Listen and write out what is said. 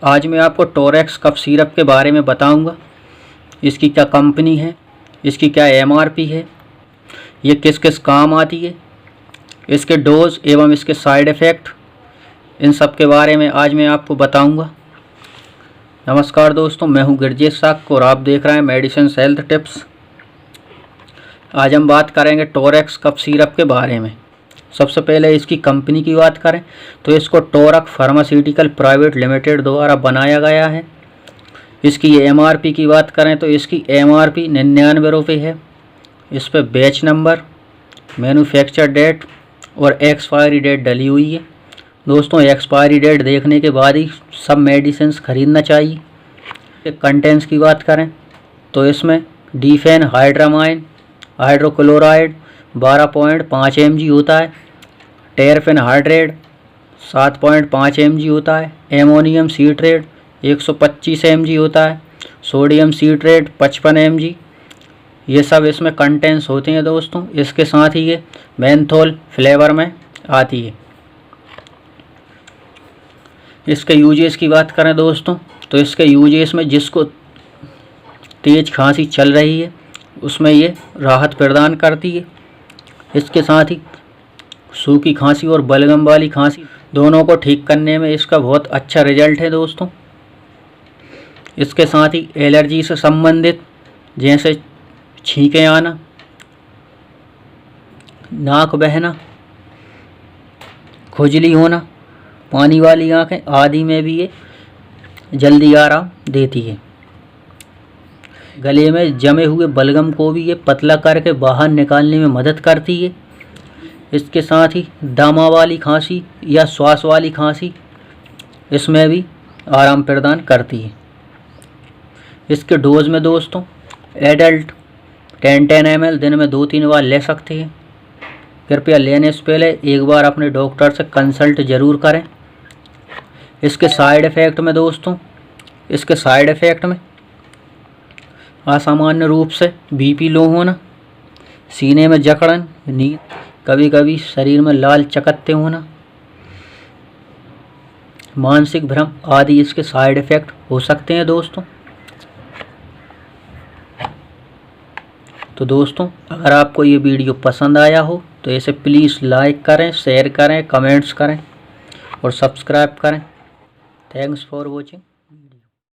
आज मैं आपको टोरेक्स कफ सिरप के बारे में बताऊंगा। इसकी क्या कंपनी है, इसकी क्या एमआरपी है, ये किस किस काम आती है, इसके डोज एवं इसके साइड इफ़ेक्ट, इन सब के बारे में आज मैं आपको बताऊंगा। नमस्कार दोस्तों, मैं हूं गिरजेश साक और आप देख रहे हैं मेडिसिन हेल्थ टिप्स। आज हम बात करेंगे टोरेक्स कफ सिरप के बारे में। सबसे पहले इसकी कंपनी की बात करें तो इसको टोरक फार्मास्यूटिकल प्राइवेट लिमिटेड द्वारा बनाया गया है। इसकी एमआरपी की बात करें तो इसकी एमआरपी 99 रुपये है। इस पर बैच नंबर, मैन्युफैक्चर डेट और एक्सपायरी डेट डली हुई है। दोस्तों, एक्सपायरी डेट देखने के बाद ही सब मेडिसिन ख़रीदना चाहिए। कंटेंट्स की बात करें तो इसमें डिफेनहाइड्रामाइन हाइड्रोक्लोराइड 12.5 mg होता है, टेरफेनहाइड्रेट 7.5 mg होता है, एमोनियम सीट्रेट 125 mg होता है, सोडियम सीट्रेट 55 mg। ये सब इसमें कंटेंट्स होते हैं दोस्तों। इसके साथ ही ये मेंथोल फ्लेवर में आती है। इसके यूजेस की बात करें दोस्तों तो इसके यूजेस में जिसको तेज़ खांसी चल रही है उसमें ये राहत प्रदान करती है। इसके साथ ही सूखी खांसी और बलगम वाली खांसी दोनों को ठीक करने में इसका बहुत अच्छा रिजल्ट है दोस्तों। इसके साथ ही एलर्जी से संबंधित जैसे छींकें आना, नाक बहना, खुजली होना, पानी वाली आँखें आदि में भी ये जल्दी आराम देती है। गले में जमे हुए बलगम को भी ये पतला करके बाहर निकालने में मदद करती है। इसके साथ ही दमा वाली खांसी या श्वास वाली खांसी, इसमें भी आराम प्रदान करती है। इसके डोज में दोस्तों एडल्ट 10 ml दिन में 2-3 बार ले सकते हैं। कृपया लेने से पहले एक बार अपने डॉक्टर से कंसल्ट ज़रूर करें। इसके साइड इफ़ेक्ट में दोस्तों, इसके साइड इफ़ेक्ट में असामान्य रूप से बीपी लो होना, सीने में जकड़न, नींद, कभी कभी शरीर में लाल चकत्ते होना, मानसिक भ्रम आदि इसके साइड इफ़ेक्ट हो सकते हैं दोस्तों। तो दोस्तों, अगर आपको ये वीडियो पसंद आया हो तो इसे प्लीज़ लाइक करें, शेयर करें, कमेंट्स करें और सब्सक्राइब करें। Thanks for watching.